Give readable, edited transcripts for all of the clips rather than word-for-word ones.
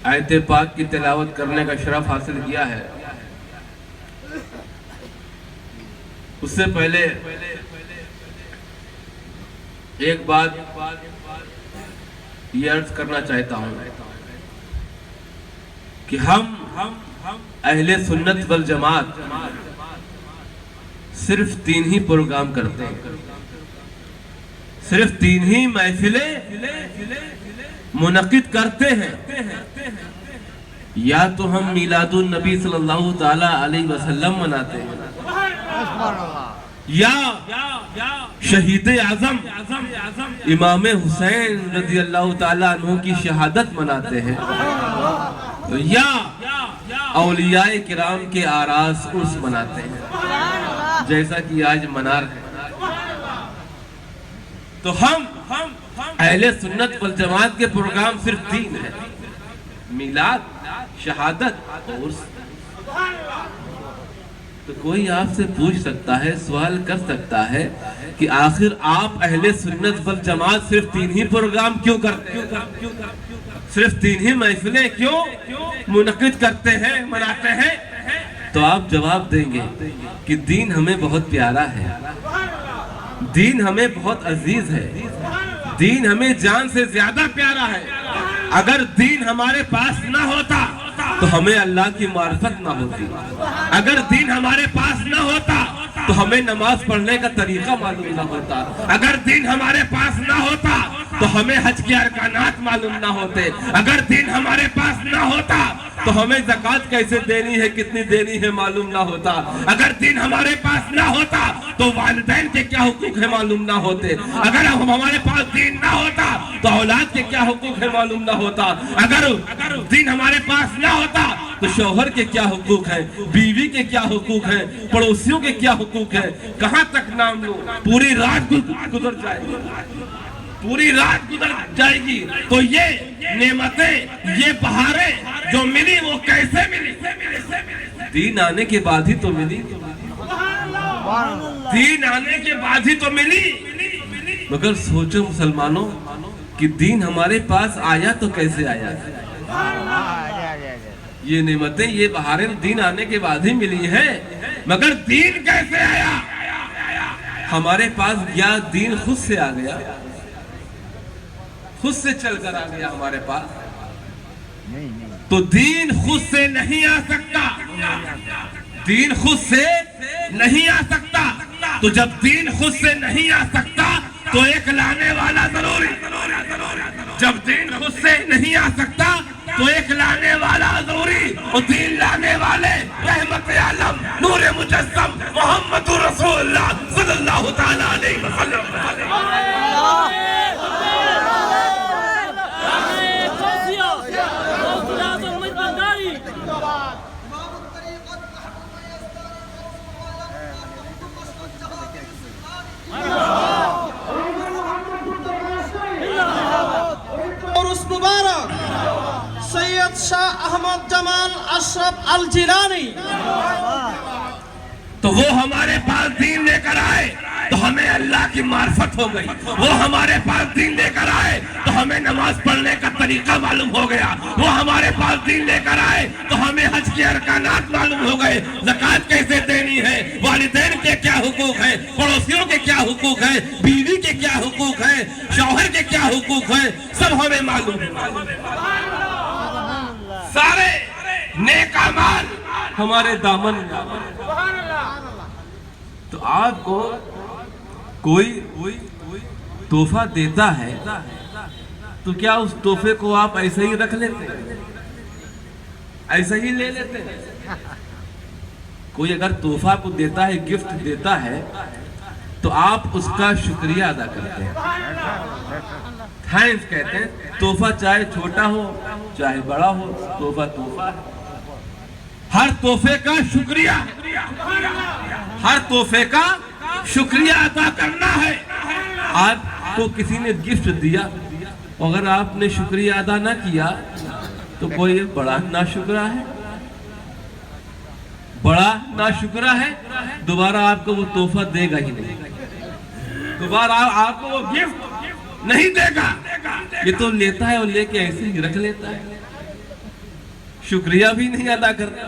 آیت پاک کی تلاوت کرنے کا شرف حاصل کیا ہے، اس سے پہلے ایک بات یہ عرض کرنا چاہتا ہوں کہ ہم اہل سنت والجماعت صرف 3 ہی پروگرام کرتے ہیں، صرف 3 ہی محفلیں منعقد کرتے ہیں۔ یا تو ہم میلاد النبی صلی اللہ تعالی علیہ وسلم مناتے ہیں، یا شہید اعظم امام حسین رضی اللہ تعالیٰ عنہ کی شہادت مناتے ہیں، یا اولیاء کرام کے آراس عرس مناتے ہیں جیسا کہ آج منا رہے ہیں۔ تو ہم اہل سنت والجماعت کے پروگرام صرف 3 ہیں: میلاد، شہادت اور عرس۔ تو کوئی آپ سے پوچھ سکتا ہے، سوال کر سکتا ہے کہ آخر آپ اہل سنت والجماعت صرف 3 ہی پروگرام کیوں کرتے ہیں؟ صرف 3 ہی محفلیں کیوں منعقد کرتے ہیں، مناتے ہیں؟ تو آپ جواب دیں گے کہ دین ہمیں بہت پیارا ہے، دین ہمیں بہت عزیز ہے، دین ہمیں جان سے زیادہ پیارا ہے۔ اگر دین ہمارے پاس نہ ہوتا تو ہمیں اللہ کی معرفت نہ ہوتی، اگر دین ہمارے پاس نہ ہوتا تو ہمیں نماز پڑھنے کا طریقہ معلوم نہ ہوتا، اگر دین ہمارے پاس نہ ہوتا تو ہمیں حج کے ارکانات معلوم نہ ہوتے، اگر دین ہمارے پاس نہ ہوتا تو ہمیں زکوٰۃ کیسے دینی ہے، کتنی دینی ہے معلوم نہ ہوتا، اگر دین ہمارے پاس نہ ہوتا تو والدین کے کیا حقوق ہے معلوم نہ ہوتے، اگر ہمارے پاس دین نہ ہوتا تو اولاد کے کیا حقوق ہے معلوم نہ ہوتا، اگر دین ہمارے پاس نہ ہوتا تو شوہر کے کیا حقوق ہیں، بیوی کے کیا حقوق ہیں، پڑوسیوں کے کیا حقوق ہیں، کہاں تک نام لوں، پوری رات گزر جائے گی، پوری رات گزر جائے گی۔ تو یہ نعمتیں، یہ بہاریں جو ملی وہ کیسے ملی؟ دین آنے کے بعد ہی تو ملی، دین آنے کے بعد ہی تو ملی۔ مگر سوچو مسلمانوں کہ دین ہمارے پاس آیا تو کیسے آیا؟ یہ نعمتیں، یہ بہاریں دین آنے کے بعد ہی ملی ہیں، مگر دین کیسے آیا؟ ہمارے پاس کیا دین خود سے آ گیا، خود سے چل کر آ گیا ہمارے پاس؟ تو دین خود سے نہیں آ سکتا، دین خود سے نہیں آ سکتا۔ تو جب دین خود سے نہیں آ سکتا تو ایک لانے والا ضروری، جب دین خود سے نہیں آ سکتا تو ایک لانے والا ضروری، اور دین لانے والے رحمت عالم نور مجسم محمد رسول اللہ صلی اللہ تعالی علیہ وسلم۔ مبارک سید شاہ احمد جمال اشرف الجیلانی، تو وہ ہمارے پاس دین لے کر آئے تو ہمیں اللہ کی معرفت ہو گئی، وہ ہمارے پاس دین لے کر آئے تو ہمیں نماز پڑھنے کا طریقہ معلوم ہو گیا، وہ ہمارے پاس دین لے کر آئے تو ہمیں حج کے ارکانات معلوم ہو گئے، زکوٰۃ کیسے دینی ہے، والدین کے کیا حقوق ہیں، پڑوسیوں کے کیا حقوق ہیں، بیوی کے کیا حقوق ہیں، شوہر کے کیا حقوق ہیں، سب ہمیں معلوم ہے۔ سارے نیک اعمال ہمارے دامن میں۔ تو آپ کو کوئی تحفہ دیتا ہے تو کیا اس تحفے کو آپ ایسے ہی رکھ لیتے ہیں، ایسے ہی لے لیتے ہیں؟ کوئی اگر تحفہ کو دیتا ہے، گفٹ دیتا ہے، تو آپ اس کا شکریہ ادا کرتے ہیں، تھینکس کہتے ہیں۔ تحفہ چاہے چھوٹا ہو چاہے بڑا ہو، تحفہ تحفہ ہے۔ ہر تحفے کا شکریہ، ہر تحفے کا شکریہ ادا کرنا ہے۔ آپ کو کسی نے گفٹ دیا، اگر آپ نے شکریہ ادا نہ کیا تو کوئی بڑا ناشکرا ہے، بڑا ناشکرا ہے، دوبارہ آپ کو وہ تحفہ دے گا ہی نہیں، دوبارہ آپ کو وہ گفٹ نہیں دے گا۔ یہ تو لیتا ہے اور لے کے ایسے ہی رکھ لیتا ہے۔ شکریہ بھی نہیں ادا کرتے.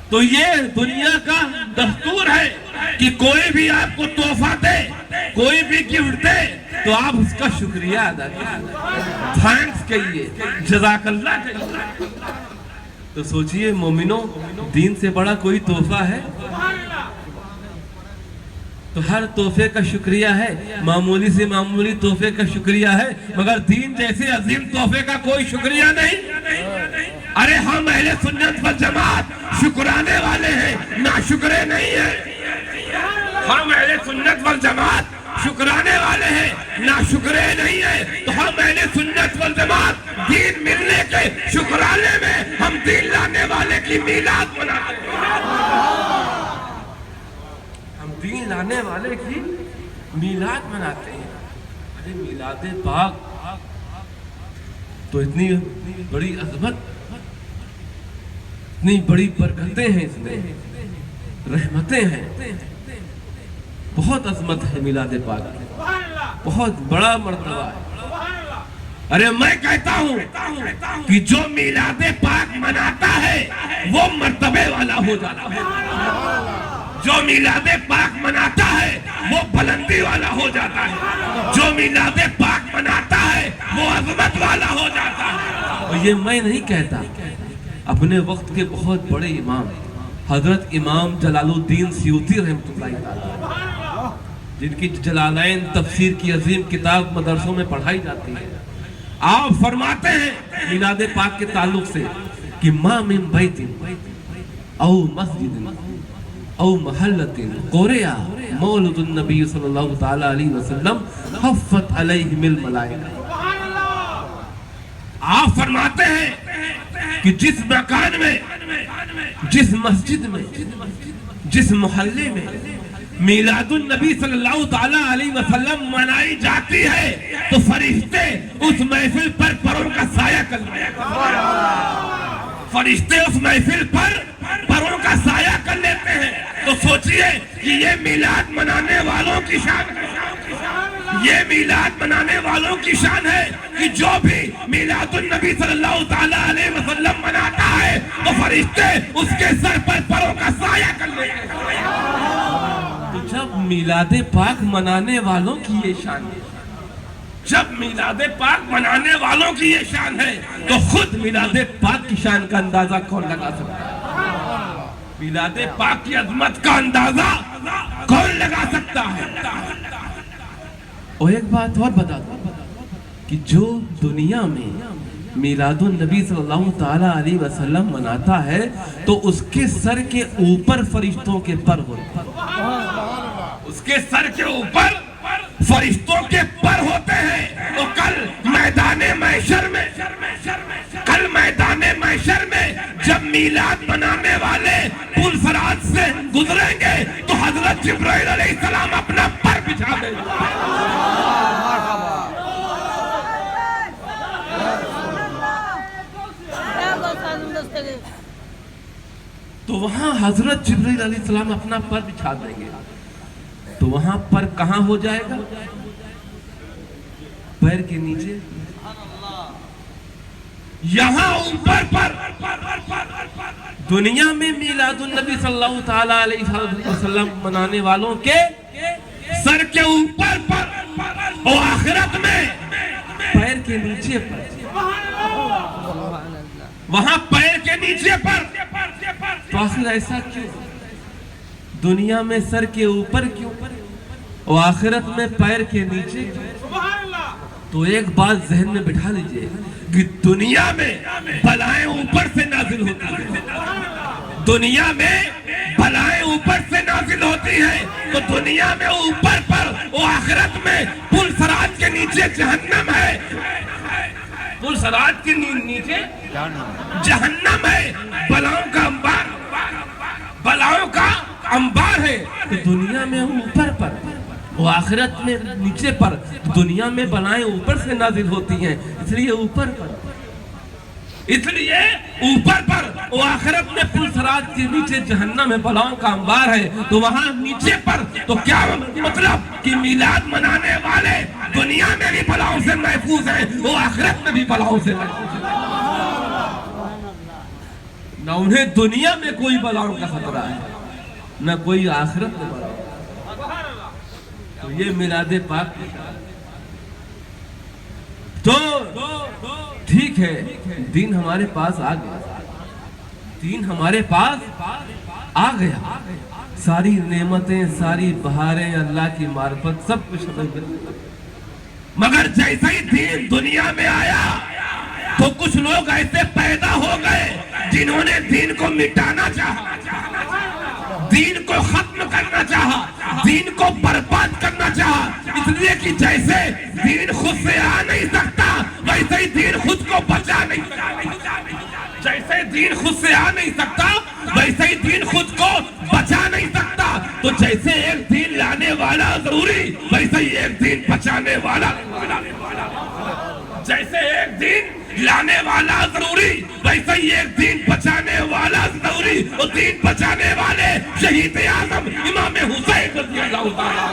تو یہ دنیا کا دستور ہے کہ کوئی بھی آپ کو تحفہ دے, کوئی بھی گفٹ دے, تو آپ اس کا شکریہ ادا کیجیے, تھینکس کہیے, جزاک اللہ کہیے. تو سوچئے مومنوں, دین سے بڑا کوئی تحفہ ہے؟ تو ہر تحفے کا شکریہ ہے, معمولی سے معمولی تحفے کا شکریہ ہے, مگر دین جیسے عظیم تحفے کا کوئی شکریہ نہیں. ارے ہم اہل سنت والجماعت شکرانے والے ہیں, ناشکرے نہیں ہیں. ہم اہل سنت والجماعت شکرانے والے ہیں, ناشکرے نہیں ہیں. تو ہم اہل سنت والجماعت دین ملنے کے شکرانے میں ہم دین لانے والے کی میلاد مناتے ہیں. دین لانے والے کی میلاد مناتے ہیں. ارے میلاد پاک تو اتنی بڑی عظمت, اتنی بڑی برکتیں ہیں اس میں, رحمتیں ہیں, بہت عظمت ہے میلاد پاک, بہت بڑا مرتبہ ہے. ارے میں کہتا ہوں کہ جو میلاد پاک مناتا ہے وہ مرتبے والا ہو جاتا ہے. جو میلاد پاک مناتا ہے وہ بلندی والا ہو جاتا ہے. جو میلاد پاک مناتا ہے وہ عظمت والا ہو جاتا ہے. اور یہ میں نہیں کہتا, اپنے وقت کے بہت بڑے امام حضرت امام جلال الدین سیوطی رحمۃ اللہ تعالی, جن کی جلالین تفسیر کی عظیم کتاب مدرسوں میں پڑھائی جاتی ہے, آپ فرماتے ہیں میلاد پاک کے تعلق سے کہ ما من بیت او مسجد او محلت قریا مولد النبی صلی اللہ تعالی علیہ وسلم حفت علیہم الملائکہ. آپ فرماتے ہیں کہ جس مکان میں, جس مسجد میں, جس محلے میں میلاد النبی صلی اللہ تعالی علیہ وسلم منائی جاتی ہے تو فرشتے اس محفل پر پروں کا سایہ کر لیتے ہیں. فرشتے اس محفل پر پروں کا سایہ کر لیتے ہیں. تو سوچئے کہ یہ میلاد منانے والوں کی شان ہے, یہ میلاد منانے والوں کی شان ہے کہ جو بھی میلاد النبی صلی اللہ تعالی علیہ وسلم مناتا ہے تو فرشتے اس کے سر پر پروں کا سایہ کر لیتے ہیں. تو جب میلاد پاک منانے والوں کی یہ شان ہے, جب میلاد پاک منانے والوں کی یہ شان ہے, تو خود میلاد پاک کی شان کا اندازہ کون لگا سکتا ہے؟ میلاد پاک کی عظمت کا اندازہ کون لگا سکتا ہے؟ اور ایک بات اور بتا دوں کہ جو دنیا میں میلاد النبی صلی اللہ تعالی علیہ وسلم مناتا ہے تو اس کے سر کے اوپر فرشتوں کے پر ہوتے ہیں, اس کے سر کے اوپر فرشتوں کے پر ہوتے ہیں. تو کل میدان محشر میں, کل میدان محشر میں جب میلاد منانے والے پل صراط سے گزریں گے تو حضرت جبرائیل علیہ السلام اپنا پر بچھا دیں گے. تو وہاں حضرت جبرائیل علیہ السلام اپنا پر بچھا دیں گے. تو وہاں پر کہاں ہو جائے گا؟ پیر کے نیچے. یہاں اوپر پر دنیا میں میلاد النبی صلی اللہ تعالی علیہ وسلم منانے والوں کے سر کے اوپر پر, اور آخرت میں پیر کے نیچے پر. وہاں پیر کے نیچے پر. تو آخر ایسا کیوں؟ دنیا میں سر کے اوپر کیوں اور آخرت میں پیر کے نیچے کیوں؟ تو ایک بات ذہن میں بٹھا لیجئے کہ دنیا میں بلائیں اوپر سے نازل ہوتی ہیں, دنیا میں بلائیں اوپر سے نازل ہوتی ہیں. تو دنیا میں اوپر پر اور آخرت میں پل صراط کے نیچے جہنم ہے, پل صراط کے نیچے جہنم ہے. بلاؤں کا انبار, بلاؤں کا انبار ہے. تو دنیا میں اوپر پر اور آخرت میں نیچے پر. دنیا میں بلائیں اوپر سے نازل ہوتی ہیں, اس لیے اوپر پر, اس لیے اوپر پر اور آخرت میں پل صراط کے نیچے جہنم میں بلاؤں کا انبار ہے. تو وہاں نیچے پر تو کیا مطلب کہ میلاد منانے والے دنیا میں بھی بلاؤں سے محفوظ ہیں اور آخرت میں بھی بلاؤں سے محفوظ ہیں. نہ انہیں دنیا میں کوئی بلاؤں کا خطرہ ہے نہ کوئی آخرت میں بلاؤں. تو یہ میلاد پاک کی شان. تو ٹھیک ہے دین ہمارے پاس آ گیا, دین ہمارے پاس آ گیا, ساری نعمتیں ساری بہاریں اللہ کی معرفت سب کچھ ہمیں مل گیا. مگر جیسے ہی دین دنیا میں آیا تو کچھ لوگ ایسے پیدا ہو گئے جنہوں نے دین کو مٹانا چاہا, دین کو ختم کرنا چاہا, دین کو برباد کرنا چاہا. اس لیے کہ جیسے دین خود سے آ نہیں سکتا ویسے ہی دین خود کو بچا نہیں سکتا. جیسے دین خود سے آ نہیں سکتا ویسے ہی دین خود کو بچا نہیں سکتا. تو جیسے ایک دین لانے والا ضروری ویسے ہی ایک دین بچانے والا. جیسے ایک دین لانے والا ضروری ویسے ہی ایک دین بچانے والا ضروری. اور دین بچانے والے شہید اعظم امام حسین رضی اللہ تعالیٰ.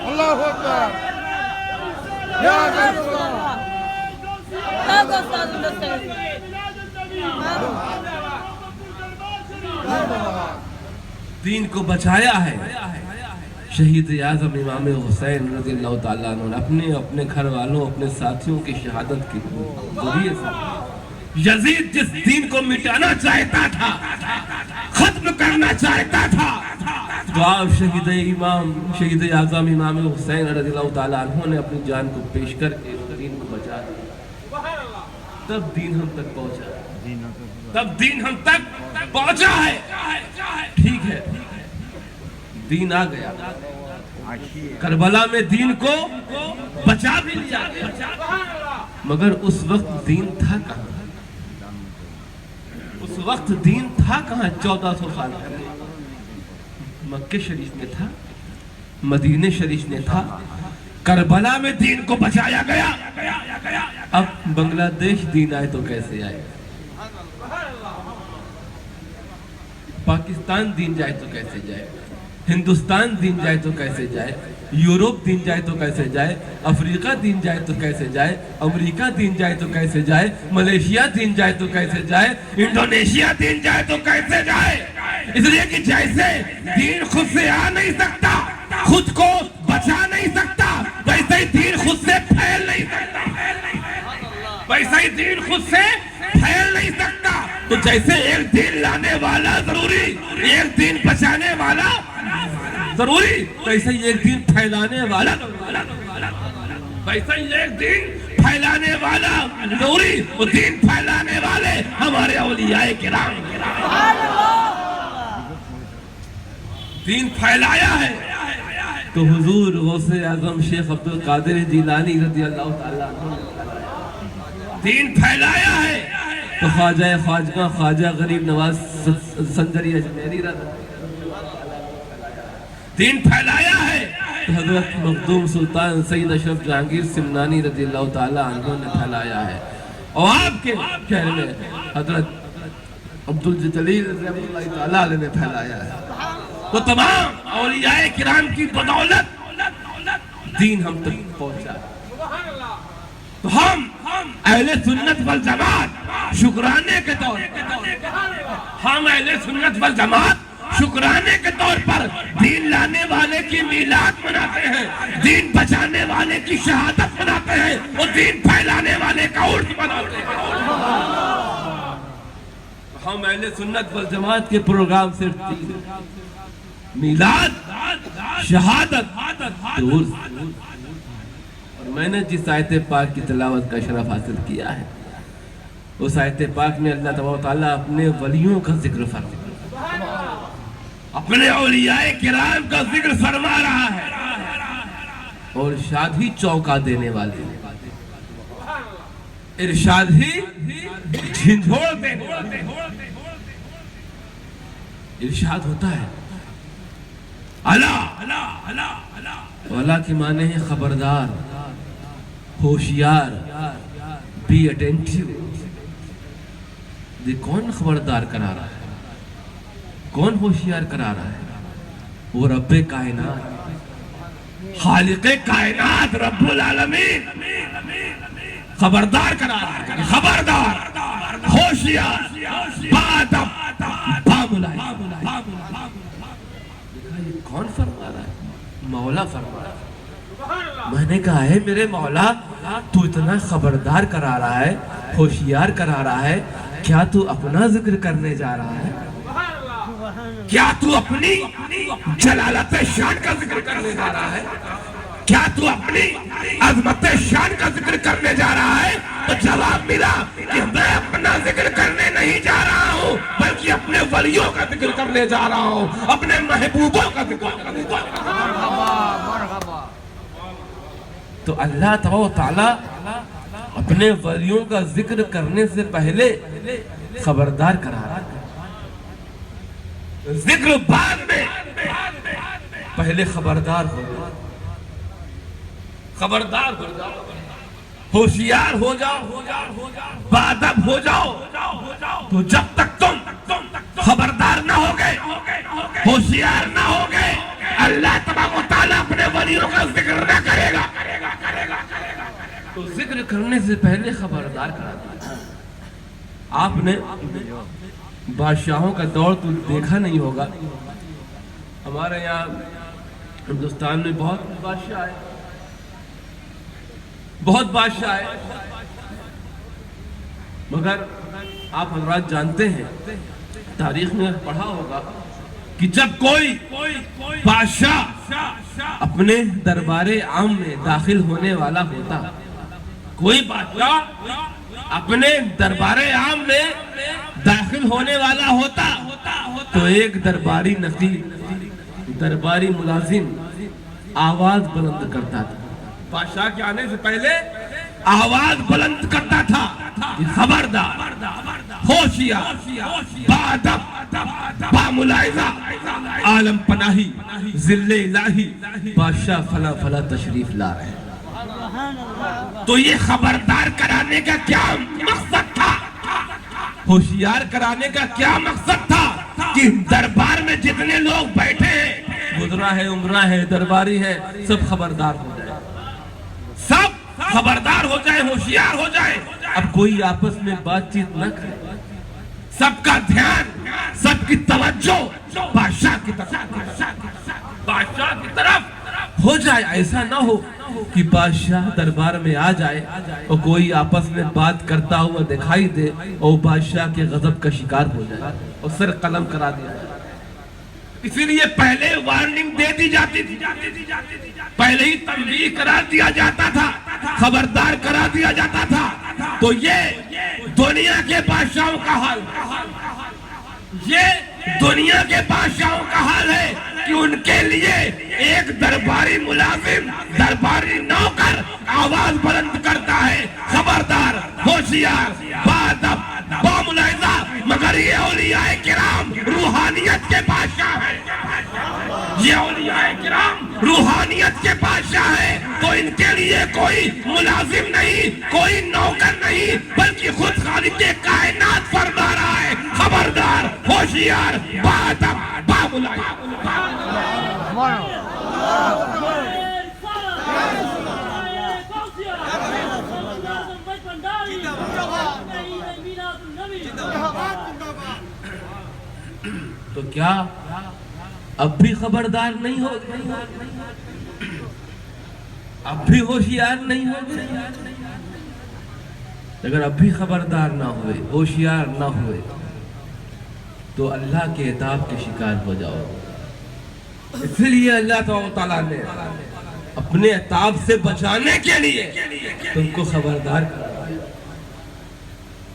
اللہ اکبر یا رسول دین کو بچایا ہے شہید اعظم امام حسین رضی اللہ تعالیٰ عنہ اپنے گھر والوں اپنے ساتھیوں کی شہادت کے ذریعے سے. یزید جس دین کو مٹانا چاہتا تھا ختم کرنا چاہتا تھا تو آپ شہید اعظم امام حسین رضی اللہ تعالیٰ عنہ نے اپنی جان کو پیش کر کے دین کو بچا دیا. تب دین ہم تک پہنچا ہے, تب دین ہم تک پہنچا ہے. ٹھیک ہے دین آ گیا, کربلا میں دین کو بچا بھی لیا گیا, مگر اس وقت دین تھا کہاں؟ اس وقت دین تھا کہاں؟ 1400 سال پہلے مکہ شریف میں تھا, مدینہ شریف میں تھا, کربلا میں دین کو بچایا گیا. اب بنگلہ دیش دین آئے تو کیسے آئے, پاکستان دین جائے تو کیسے جائے, ہندوستان دین جائے تو کیسے جائے, یورپ دین جائے تو کیسے جائے, افریقہ دین جائے تو کیسے جائے, امریکہ دین جائے تو کیسے جائے, ملیشیا دین جائے تو کیسے جائے, انڈونیشیا دین جائے تو کیسے جائے. اس لیے کہ جیسے دین خود سے آ نہیں سکتا, خود کو بچا نہیں سکتا, ویسے ہی دین خود سے پھیل نہیں سکتا, ویسے ہی دین خود سے پھیل نہیں سکتا. تو جیسے ایک دین لانے والا ضروری ایک دین بچانے والا ضروری ویسے ہی ایک دین پھیلانے والا, ویسے ہی ایک دین پھیلانے والا ضروری. وہ دین پھیلانے والے ہمارے اولیاء کرام دین پھیلایا ہے. تو حضور غوث اعظم شیخ عبد القادر جیلانی رضی اللہ تعالیٰ عنہ دین پھیلایا ہے. تو خواجہ خواجہ خواجہ غریب نواز سنجری اجمیری دین پھیلایا ہے. حضرت مخدوم سلطان سید اشرف جہانگیر سمنانی رضی اللہ تعالیٰ عنہ نے پھیلایا ہے. اور آپ کے شہر میں حضرت عبدالجلیل رضی اللہ تعالیٰ عنہ نے پھیلایا ہے. تو تمام اولیاء کرام کی بدولت دین ہم تک پہنچا ہے. تو ہم اہل سنت والجماعت شکرانے کے طور شکرانے کے طور پر دین لانے والے کی میلاد مناتے ہیں, دین بچانے والے کی شہادت مناتے ہیں, اور دین پھیلانے والے کا عرس مناتے ہیں. ہم اہل سنت والجماعت کے پروگرام صرف میلاد, شہادت, عرس. اور میں نے جس آیت پاک کی تلاوت کا شرف حاصل کیا ہے اس آیت پاک میں اللہ تعالیٰ اپنے ولیوں کا ذکر فرما, اپنے اولیاء کرام کا ذکر فرما رہا ہے. اور ارشاد ہی چوکا دینے والے, ارشاد ہی جھنجھوڑ دینے والے. ارشاد ہوتا ہے الا, الا کی معنی ہے خبردار, ہوشیار, بی اٹینٹیو. یہ کون خبردار کرا رہا ہے, کون ہوشیار کرا رہا ہے؟ وہ رب کائنات, خالق کائنات, رب العالمین خبردار کرا رہا ہے. خبردار, ہوشیار, بادب باملائزہ. یہ کون فرما رہا ہے؟ مولا فرما رہا ہے. میں نے کہا ہے میرے مولا تو اتنا خبردار کرا رہا ہے, ہوشیار کرا رہا ہے, کیا تو اپنا ذکر کرنے جا رہا ہے؟ کیا تو اپنی جلالت شان کا ذکر کرنے جا رہا ہے؟ کیا تو اپنی عظمت شان کا ذکر کرنے جا رہا ہے؟ تو جواب ملا کہ میں اپنا ذکر کرنے نہیں جا رہا ہوں, بلکہ اپنے ولیوں کا ذکر کرنے جا رہا ہوں, اپنے محبوبوں کا ذکر کرنے جا رہا ہوں. تو اللہ تعالیٰ اپنے ولیوں کا ذکر کرنے سے پہلے خبردار کرا رہا ہے. ذکر بعد میں, پہلے خبردار ہو جاؤ, خبردار ہو جاؤ, ہوشیار ہو جاؤ, بادب ہو جاؤ. تو جب تک تم خبردار نہ ہوگے, ہوشیار نہ ہوگے, اللہ تبارک و تعالیٰ اپنے ولیوں کا ذکر نہ کرے گا. تو ذکر کرنے سے پہلے خبردار کرا دیا. آپ نے بادشاہوں کا دور تو دیکھا نہیں ہوگا. ہمارے یہاں ہندوستان میں بہت بادشاہ آئے, بہت بادشاہ آئے, مگر آپ حضرات جانتے ہیں, تاریخ میں پڑھا ہوگا کہ جب کوئی بادشاہ اپنے دربار عام میں داخل ہونے والا ہوتا, کوئی بادشاہ اپنے دربار عام میں داخل ہونے والا ہوتا, تو ایک درباری نقیب, درباری ملازم آواز بلند کرتا تھا. بادشاہ کے آنے سے پہلے آواز بلند کرتا تھا کہ خبردار, ہوشیار, بادب, باملائزہ, عالم پناہی, ذل الہی, بادشاہ فلاں فلاں تشریف لا رہے ہیں. تو یہ خبردار کرانے کا کیا مقصد تھا؟ ہوشیار کرانے کا کیا مقصد تھا کہ دربار میں جتنے لوگ بیٹھے ہیں, وزراء ہے, عمرہ ہے, درباری ہے, سب خبردار ہو جائے, سب خبردار ہو جائے, ہوشیار ہو جائے. اب کوئی آپس میں بات چیت نہ کرے, سب کا دھیان, سب کی توجہ بادشاہ کی طرف ہو جائے. ایسا نہ ہو کہ بادشاہ دربار میں آ جائے اور کوئی آپس میں بات کرتا ہوا دکھائی دے اور بادشاہ کے غضب کا شکار ہو جائے اور سر قلم کرا دیا جائے. اسی لیے پہلے وارننگ دے دی جاتی تھی, پہلے ہی تنبیہ کرا دیا جاتا تھا, خبردار کرا دیا جاتا تھا. تو یہ دنیا کے بادشاہوں کا حال, یہ دنیا کے بادشاہوں کا حال ہے کہ ان کے لیے ایک درباری ملازم, درباری نوکر آواز بلند کرتا ہے, خبردار, ہوشیار, بادب, باملائزہ. مگر یہ اولیاء کرام روحانیت کے بادشاہ ہیں, یہ اولیاء کرام روحانیت کے بادشاہ ہیں. تو ان کے لیے کوئی ملازم نہیں, کوئی نوکر نہیں, بلکہ خود خالق کائنات فرما رہا ہے, خبردار, ہوشیار, بادب, باملائزہ. تو کیا اب بھی خبردار نہیں ہو, اب بھی ہوشیار نہیں ہو گئے؟ اگر اب بھی خبردار نہ ہوئے, ہوشیار نہ ہوئے, تو اللہ کے عذاب کے شکار ہو جاؤ. اس لیے اللہ تعالیٰ نے اپنے عذاب سے بچانے کے لیے تم کو خبردار کرا,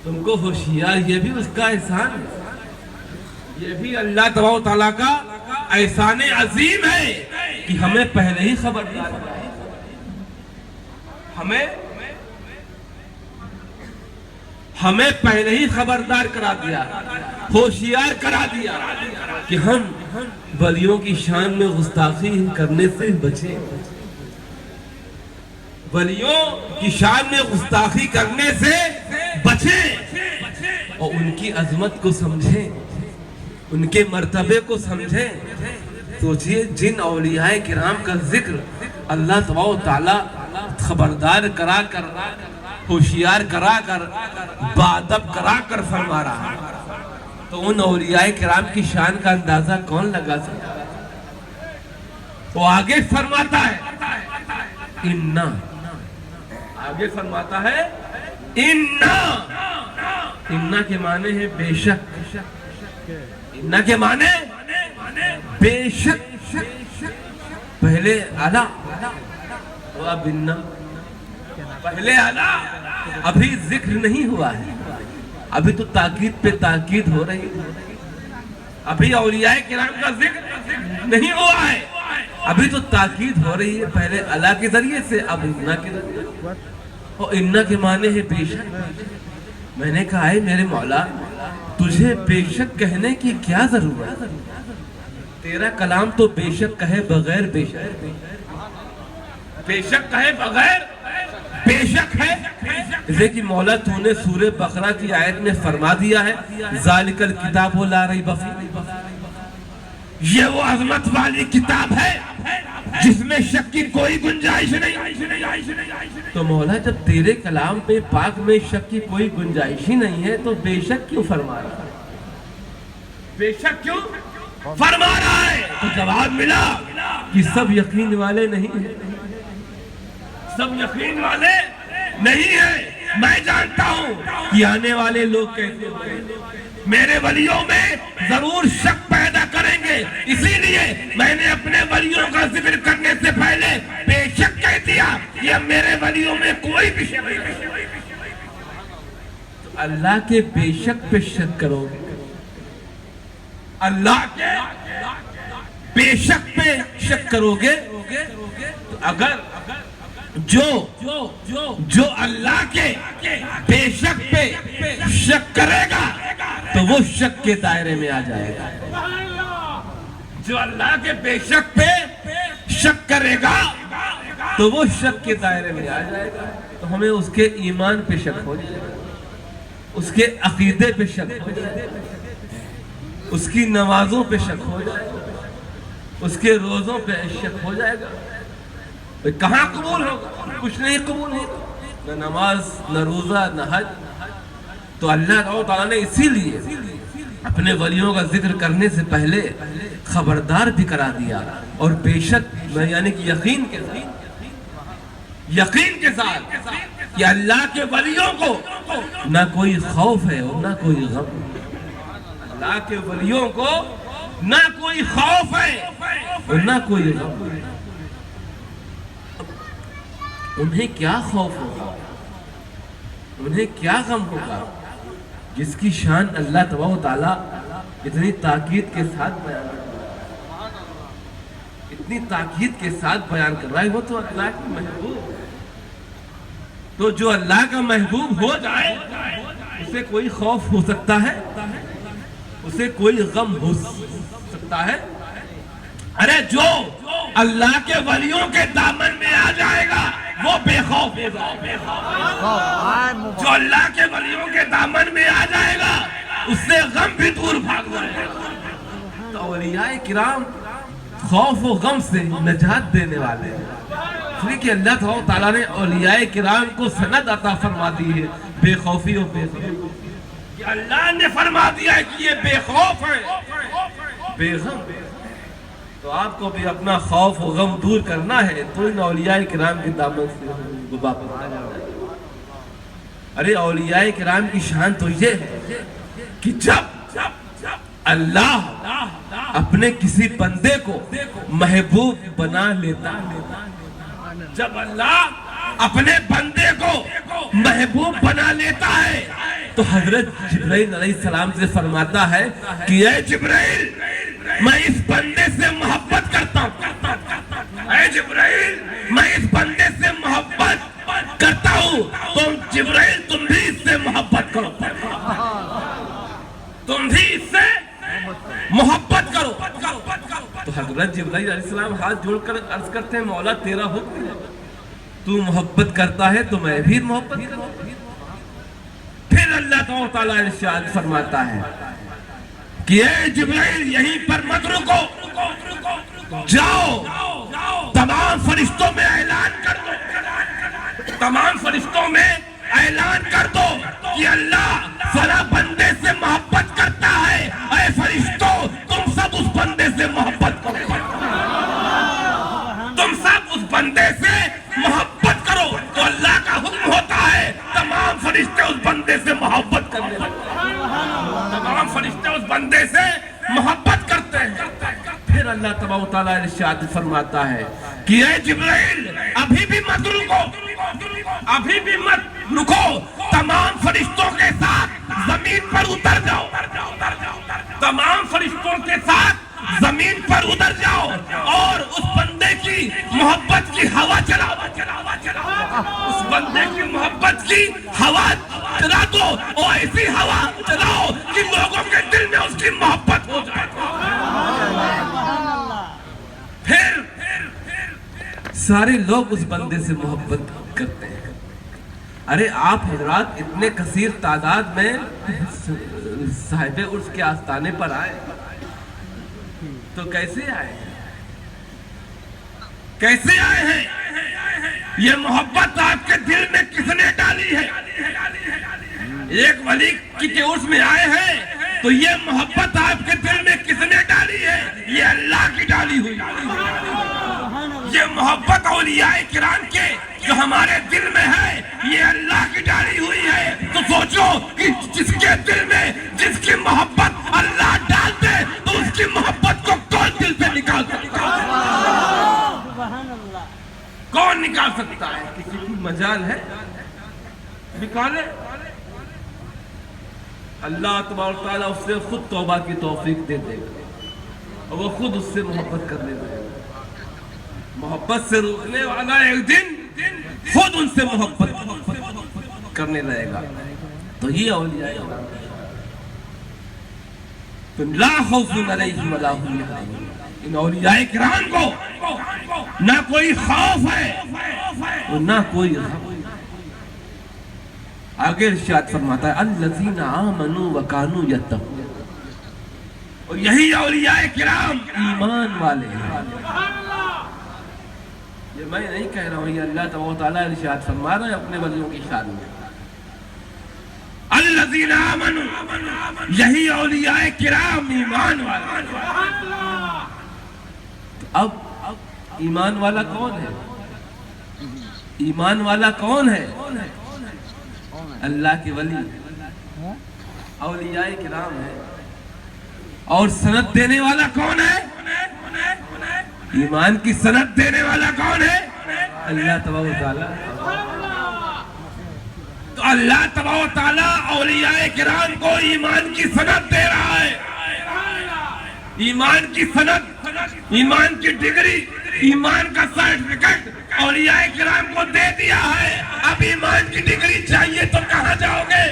تم کو ہوشیار. یہ بھی اس کا احسان ہے, یہ بھی اللہ تعالیٰ کا احسان عظیم ہے کہ ہمیں پہلے ہی خبردار کرا, ہمیں پہلے ہی خبردار کرا دیا, ہوشیار کرا دیا کہ ہم ولیوں کی شان میں گستاخی کرنے سے بچیں, ولیوں کی شان میں گستاخی کرنے سے بچیں, اور ان کی عظمت کو سمجھیں, ان کے مرتبے کو سمجھیں. سوچئے جن اولیاء کرام کا ذکر اللہ تبارک و تعالیٰ خبردار کرا کر, ہوشیار کرا کر, بادب کرا کر فرما رہا ہے. تو ان اولیاء کرام کی شان کا اندازہ کون لگا سکتا ہے؟ وہ آگے فرماتا ہے اِنَّا، آگے فرماتا ہے اِنَّا، اِنَّا کے معنی ہے بے شک، اِنَّا کے معنی بے شک، پہلے اعلیٰ وہ اب اِنَّا، پہلے اعلیٰ ابھی ذکر نہیں ہوا ہے، ابھی تو تاکید پہ تاکید ہو رہی ہے، ابھی اولیاء کرام کا ذکر نہیں ہوا ہے، ابھی تو تاکید ہو رہی ہے، پہلے اللہ کے ذریعے سے اب اِنَّا کے ذریعے، اور اِنَّا کے معنی ہے بے شک۔ میں نے کہا ہے میرے مولا تجھے بے شک کہنے کی کیا ضرورت ہے؟ تیرا کلام تو بے شک کہے بغیر بے شک، بے شک کہے بغیر بے شک ہے، جیسے کہ مولا تو نے سورہ بقرہ کی آیت میں فرما دیا ہے ذالک الکتاب لا ریب فیہ، یہ وہ عظمت والی کتاب ہے جس میں شک کی کوئی گنجائش نہیں۔ تو مولا جب تیرے کلام میں پاک میں شک کی کوئی گنجائش ہی نہیں ہے تو بے شک کیوں فرما رہا ہے؟ بے شک کیوں فرما رہا ہے؟ تو جواب ملا کہ سب یقین والے نہیں ہیں، سب یقین والے نہیں ہیں، میں جانتا ہوں کہ آنے والے لوگ کیسے ہیں، میرے ولیوں میں ضرور شک پیدا کریں گے، اسی لیے میں نے اپنے ولیوں کا ذکر کرنے سے پہلے بے شک کہہ دیا کہ اب میرے ولیوں میں کوئی بھی شک نہیں۔ تو اللہ کے بے شک پہ شک کرو گے، اللہ کے بے شک پہ شک کرو گے، تو اگر جو اللہ کے بے شک پہ شک کرے گا تو وہ شک کے دائرے میں آ جائے گا، جو اللہ کے بے شک پہ شک کرے گا تو وہ شک کے دائرے میں آ جائے گا، تو ہمیں اس کے ایمان پہ شک ہو جائے گا، اس کے عقیدے پہ شک ہو جائے گا، اس کی نمازوں پہ شک ہو جائے گا، اس کے روزوں پہ شک ہو جائے گا، کہاں قبول ہوگا؟ کچھ نہیں قبول ہوگا، نہ نماز نہ روزہ نہ حج۔ تو اللہ تعالیٰ نے اسی لیے اپنے ولیوں کا ذکر کرنے سے پہلے خبردار بھی کرا دیا، اور بے شک یعنی کہ یقین کے ساتھ کہ اللہ کے ولیوں کو نہ کوئی خوف ہے اور نہ کوئی غم، اللہ کے ولیوں کو نہ کوئی خوف ہے اور نہ کوئی غم۔ انہیں کیا خوف ہوگا، انہیں کیا غم ہوگا جس کی شان اللہ تبارک و تعالیٰ اتنی تاکید کے ساتھ بیان کر رہا ہے، اتنی تاکید کے ساتھ بیان کر رہا ہے، وہ تو اللہ کی محبوب ہے۔ تو جو اللہ کا محبوب ہو جائے اسے کوئی خوف ہو سکتا ہے، اسے کوئی غم ہو سکتا ہے؟ ارے جو اللہ کے ولیوں کے دامن میں آ جائے گا وہ بے خوف ہوگا، جو اللہ کے ولیوں کے دامن میں آ جائے گا اس سے غم بھی دور بھاگ جائے گا۔ تو اولیاء کرام خوف و غم سے نجات دینے والے ہیں، اس لیے کہ اللہ تعالیٰ نے اولیاء کرام کو سند عطا فرما دی ہے بے خوفی و بے غم، کہ اللہ نے فرما دیا ہے کہ یہ بے خوف ہے بے غم۔ تو آپ کو بھی اپنا خوف و غم دور کرنا ہے تو ان اولیاء کرام کے دامن سے واپس آ جانا ہے۔ ارے اولیاء کرام کی شان تو یہ ہے کہ جب اللہ اپنے کسی بندے کو محبوب بنا لیتا ہے، جب اللہ اپنے بندے کو محبوب بنا لیتا ہے تو حضرت جبرائیل علیہ السلام سے فرماتا ہے کہ اے جبرائیل میں اس بندے سے محبت کرتا ہوں، اے جبرائیل میں اس بندے سے محبت کرتا ہوں، تم جبرائیل تم بھی اس سے محبت کرو، تم بھی اس سے محبت کرو۔ تو حضرت جبرائیل علیہ السلام ہاتھ جوڑ کر عرض کرتے ہیں مولا تیرا حکم ہے، تو محبت کرتا ہے تو میں بھی محبت کروں۔ پھر اللہ تعالیٰ ارشاد فرماتا ہے کہ اے جبرائیل یہیں پر مت رکو، جاؤ تمام فرشتوں میں اعلان کر دو، تمام فرشتوں میں اعلان کر دو کہ اللہ فلاں بندے سے محبت کرتا ہے، بندے سے محبت کرنے لگتے ہیں، تمام فرشتے اس بندے سے محبت کرتے ہیں۔ پھر اللہ تبارک و تعالیٰ ارشاد فرماتا ہے کہ اے جبرائیل ابھی بھی مت رکو، ابھی بھی مت رکو، تمام فرشتوں کے ساتھ زمین پر اتر جاؤ، تمام فرشتوں کے ساتھ زمین پر اتر جاؤ اور اس بندے کی محبت کی ہوا چلاؤ، اس بندے کی محبت کی ہوا چلا دو، اور ایسی ہوا چلاؤ کہ لوگوں کے دل میں اس کی محبت ہو جائے۔ پھر سارے لوگ اس بندے سے محبت کرتے ہیں۔ ارے آپ حضرات اتنے کثیر تعداد میں صاحب عرس کے آستانے پر آئے تو کیسے آئے ہیں؟ کیسے آئے ہیں؟ یہ محبت آپ کے دل میں کس نے ڈالی ہے؟ ایک ولی کے عرس میں آئے ہیں تو یہ محبت آپ کے دل میں کس نے ڈالی ہے؟ یہ اللہ کی ڈالی ہوئی۔ یہ محبت اولیاء کرام کے جو ہمارے دل میں ہے یہ اللہ کی ڈالی ہوئی ہے۔ تو سوچو کہ جس کے دل میں جس کی محبت اللہ ڈال دے تو اس کی محبت کو کون دل سے نکال سکتا ہے؟ کون نکال سکتا ہے؟ کسی کی مجال ہے نکالے؟ اللہ تبارک و تعالیٰ اس سے خود توبہ کی توفیق دے دے گا اور وہ خود اس سے محبت کرنے لگے گا۔ محبت سے روکنے والا ایک دن خود ان سے محبت کرنے لگے گا۔ تو یہ اولیاء تو لا خوف علیہم ولا هم یحزنون، ان اولیاء کرام کو نہ کوئی خوف ہے اور نہ کوئی غم۔ آگے ارشاد فرماتا ہے الذین آمنوا وکانوا یتقون، اور یہی اولیاء کرام ایمان والے ہیں۔ یہ میں نہیں کہہ رہا ہوں، یہ اللہ تبارک و تعالیٰ ارشاد فرما رہا ہے اپنے ولیوں کی شان میں۔ الذین آمنوا، یہی اولیاء کرام ایمان والے۔ اب ایمان والا کون ہے؟ ایمان والا کون ہے؟ اللہ کے ولی اولیاء کرام ہے۔ اور سند دینے والا کون ہے؟ ایمان کی سند دینے والا کون ہے؟ اللہ تبارک و تعالیٰ۔ تو اللہ تبارک و تعالیٰ اولیاء کرام کو ایمان کی سند دے رہا ہے۔ ایمان کی سند، ایمان کی ڈگری، ایمان کا سرٹیفکیٹ اولیاء کرام کو دے دیا ہے۔ اب ایمان کی ڈگری چاہیے تو کہاں جاؤ گے؟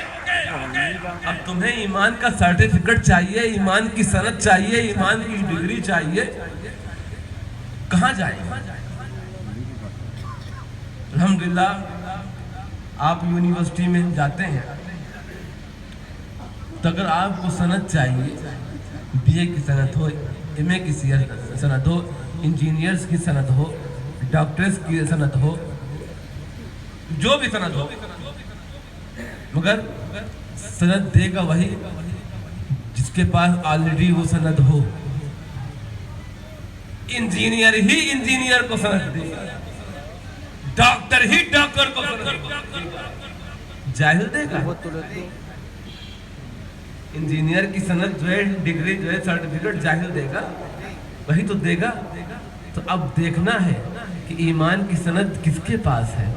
اب تمہیں ایمان کا سرٹیفکیٹ چاہیے، ایمان کی سند چاہیے، ایمان کی ڈگری چاہیے، کہاں جائیں؟ الحمدللہ آپ یونیورسٹی میں جاتے ہیں تو اگر آپ کو سند چاہیے، بی اے کی سند ہو، ایم اے کی سند ہو، انجینئرز کی سند ہو، ڈاکٹرز کی سند ہو، جو بھی سند ہو، مگر سند دے گا وہی جس کے پاس آلریڈی وہ سند ہو۔ انجینئر ہی انجینئر کو سند دے گا، ڈاکٹر ہی ڈاکٹر کو سند دے گا، جاہل دے گا؟ انجینئر کی سند جو ہے، ڈگری جو ہے، سرٹیفکیٹ جاہل دے گا؟ وہی تو دے گا۔ تو اب دیکھنا ہے کہ ایمان کی سند کس کے پاس ہے۔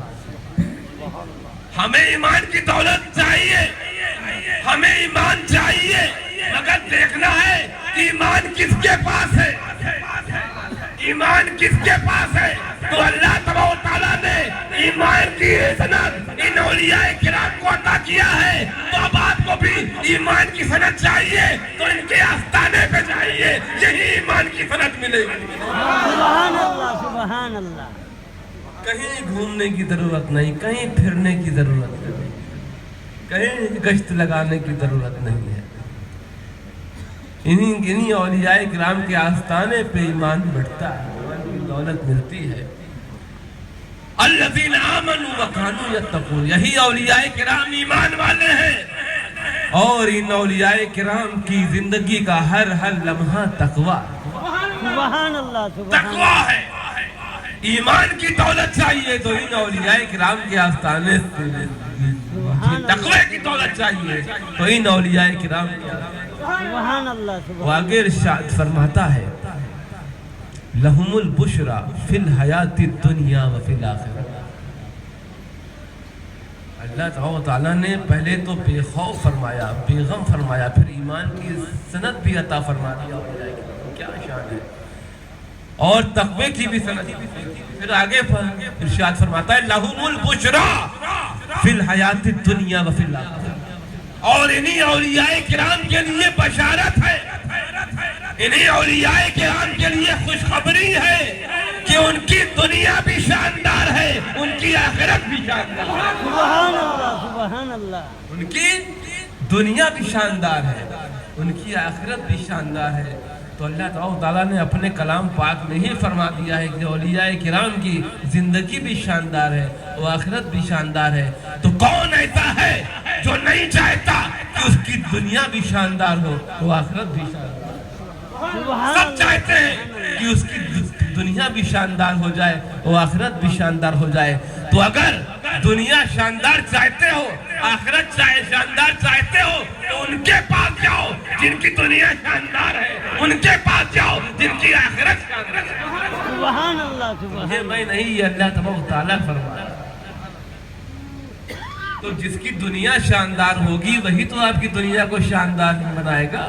ہمیں ایمان کی دولت چاہیے، ہمیں ایمان چاہیے، مگر دیکھنا ہے ایمان کس کے پاس ہے، ایمان کس کے پاس ہے۔ تو اللہ تبارک و تعالیٰ نے ایمان کی سند ان اولیاء کرام کو عطا کیا ہے۔ تو اب آپ کو بھی ایمان کی سند چاہیے تو ان کے آستانے پہ جائیے، یہی ایمان کی سند ملے گی۔ سبحان اللہ، سبحان اللہ۔ کہیں گھومنے کی ضرورت نہیں، کہیں پھرنے کی ضرورت نہیں، کہیں گشت لگانے کی ضرورت نہیں ہے۔ انہی اولیاء کرام کے آستانے پہ ایمان بڑھتا ہے، ایمان کی دولت ملتی ہے۔ الذین آمنوا وکانوا یتقون، یہی اولیاء کرام ایمان والے ہیں، اور ان اولیاء کرام کی زندگی کا ہر لمحہ تقویٰ سبحان اللہ، سبحان تقویٰ ہے۔ ایمان کی دولت چاہیے تو ان اولیاء کرام کے آستانے سے تقوی کی دولت چاہیے تو ان اولیاء کرام سبحان اللہ وہ سبحان آگے ارشاد فرماتا ہے لہم البشرا فی الحیات الدنیا و فی الآخرہ. اللہ تعالیٰ نے پہلے تو بے خوف فرمایا، بے غم فرمایا، پھر ایمان کی سند بھی عطا فرما دیا. کیا شان ہے. اور تقوی کی بھی سند. پھر آگے ارشاد فرماتا ہے لہم البشرا فی الحیات الدنیا و فی الآخرہ. اور انہی اولیاء کرام کے لیے بشارت ہے، انہی اولیاء کرام کے لیے خوشخبری ہے کہ ان کی دنیا بھی شاندار ہے، ان کی آخرت بھی شاندار ہے. سبحان اللہ سبحان اللہ. ان کی دنیا بھی شاندار ہے، ان کی آخرت بھی شاندار ہے. تو اللہ تعالیٰ نے اپنے کلام پاک میں ہی فرما دیا ہے کہ اولیاء کرام کی زندگی بھی شاندار ہے، وہ آخرت بھی شاندار ہے. تو کون ایسا ہے جو نہیں چاہتا کہ اس کی دنیا بھی شاندار ہو، وہ آخرت بھی شاندار ہو؟ سب چاہتے ہیں کہ اس کی دنیا بھی شاندار ہو جائے، وہ آخرت بھی شاندار ہو جائے. تو اگر دنیا شاندار چاہتے ہو، آخرت شاندار چاہتے ہو، تو ان کے پاس جاؤ جن کی دنیا شاندار ہے، ان کے پاس جاؤ جن کی آخرت شاندار ہے. سبحان اللہ سبحان یہ میں نہیں، یہ اللہ تبارک تعالیٰ فرمایا. تو جس کی دنیا شاندار ہوگی وہی تو آپ کی دنیا کو شاندار بنائے گا.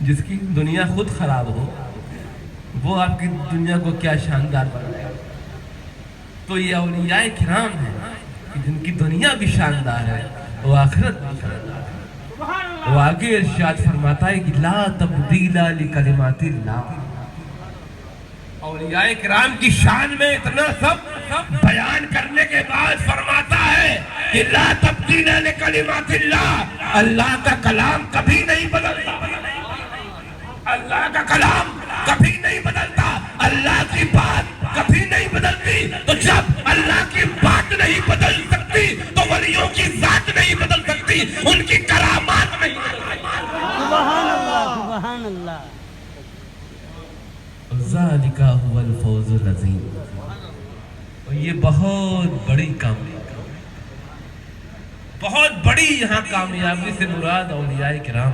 جس کی دنیا خود خراب ہو وہ آپ کی دنیا کو کیا شاندار بنائے گا. تو یہ اولیاء کرام ہیں کہ جن کی دنیا بھی شاندار ہے، وہ آخرت بھی شاندار ہے. وہ آگے ارشاد فرماتا ہے کہ لا تبدیل لکلمات اللہ. اولیاء کرام کی شان میں اتنا سب بیان کرنے کے بعد فرماتا ہے کہ لا تبدیل لکلمات اللہ. اللہ کا کلام کبھی نہیں بدلتا، اللہ کا کلام کبھی نہیں بدلتا، اللہ کی بات کبھی نہیں بدلتی. تو جب اللہ کی بات نہیں بدل سکتی تو ولیوں کی ذات نہیں بدل سکتی، ان کی کرامات نہیں بدل سکتی. سبحان اللہ سبحان اللہ. ذالک هو الفوز العظیم. اور یہ بہت بڑی کامیابی، بہت بڑی یہاں کامیابی سے مراد اولیاء کرام،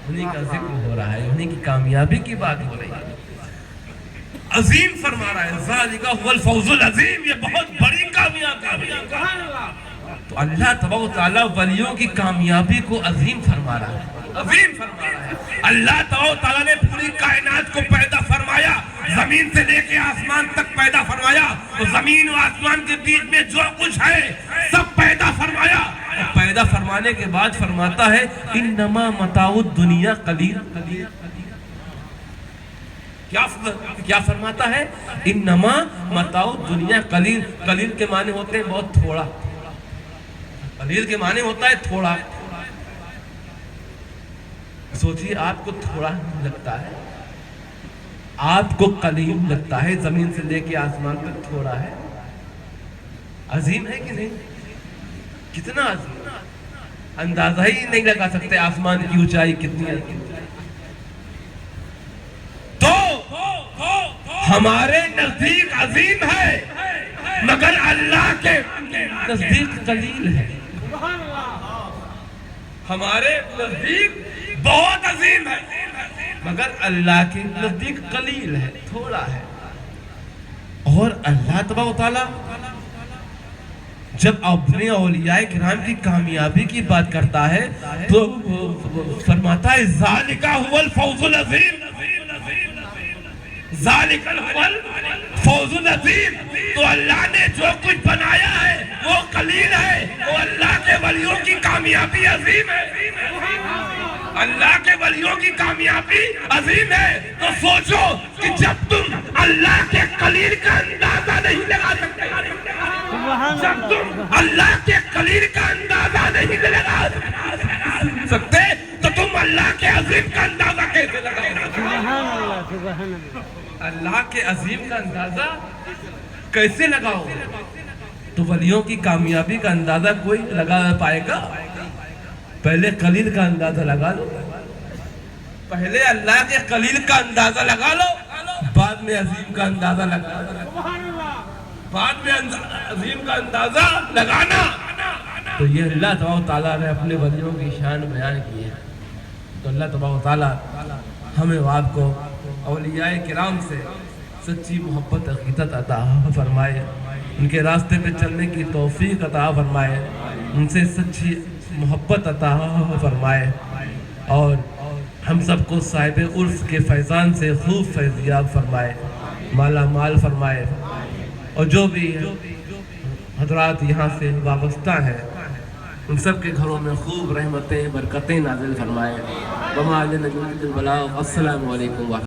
انہیں کا ذکر ہو رہا ہے، انہیں کی کامیابی کی بات ہو رہی ہے. عظیم فرما رہا ہے ذالک هو الفوز العظیم، یہ بہت بڑی کامیابی ہے. تو اللہ تبارک تعالیٰ ولیوں کی کامیابی کو عظیم فرما رہا ہے، عظیم فرما رہا ہے. اللہ تعالیٰ نے پوری کائنات کو پیدا فرمایا، زمین سے لے کے آسمان تک پیدا فرمایا. اور زمین و آسمان کے بیچ میں جو کچھ ہے سب پیدا فرمایا. اور پیدا فرمانے کے بعد فرماتا ہے انما متاع الدنیا قلیل. کیا فرماتا ہے؟ انما متاع الدنیا قلیل. قلیل کے معنی ہوتے ہیں بہت تھوڑا، قلیل کے معنی ہوتا ہے تھوڑا. سوچیے آپ کو تھوڑا لگتا ہے، آپ کو قلیل لگتا ہے، زمین سے لے کے آسمان تک تھوڑا ہے. عظیم ہے کہ نہیں؟ کتنا عظیم، اندازہ ہی نہیں لگا سکتے آسمان کی اونچائی کتنی ہے. تو ہمارے نزدیک عظیم ہے مگر اللہ کے نزدیک قلیل ہے. ہمارے نزدیک بہت عظیم ہے مگر اللہ کے نزدیک قلیل ہے، تھوڑا ہے. اور اللہ تبارک و تعالیٰ جب اپنے اولیاء کرام کی کامیابی کی بات کرتا ہے تو فرماتا ہے ذالک هو الفوز العظیم، ذالک هو الفوز العظیم. تو اللہ نے جو کچھ بنایا ہے وہ قلیل ہے، وہ اللہ کے ولیوں کی کامیابی عظیم ہے. اللہ کے ولیوں کی کامیابی عظیم ہے. تو سوچو کہ جب تم اللہ کے قلیل کا اندازہ نہیں لگا سکتے، جب تم اللہ کے قلیل کا اندازہ نہیں لگا سکتے تو تم اللہ کے عظیم کا اندازہ کیسے لگاؤ گے؟ سبحان اللہ سبحان اللہ. اللہ کے عظیم کا اندازہ کیسے لگاؤ گے؟ تو ولیوں کی کامیابی کا اندازہ کوئی لگا پائے گا؟ پہلے قلیل کا اندازہ لگا لو، پہلے اللہ کے قلیل کا اندازہ لگا لو، بعد میں عظیم کا اندازہ لگا لو. بعد میں عظیم کا اندازہ لگانا. تو یہ اللہ تبارک و تعالیٰ نے اپنے ولیوں کی شان بیان کی ہے. تو اللہ تبارک و تعالیٰ ہمیں و آپ کو اولیاء کرام سے سچی محبت عقیدت عطا فرمائے, ان کے راستے پہ چلنے کی توفیق عطا فرمائے, ان سے سچی محبت عطا فرمائے, اور ہم سب کو صاحب عرف کے فیضان سے خوب فیضیاب فرمائے, مالا مال فرمائے, اور جو بھی حضرات یہاں سے وابستہ ہیں ان سب کے گھروں میں خوب رحمتیں برکتیں نازل فرمائے. وما علینا الا البلاغ. السلام علیکم.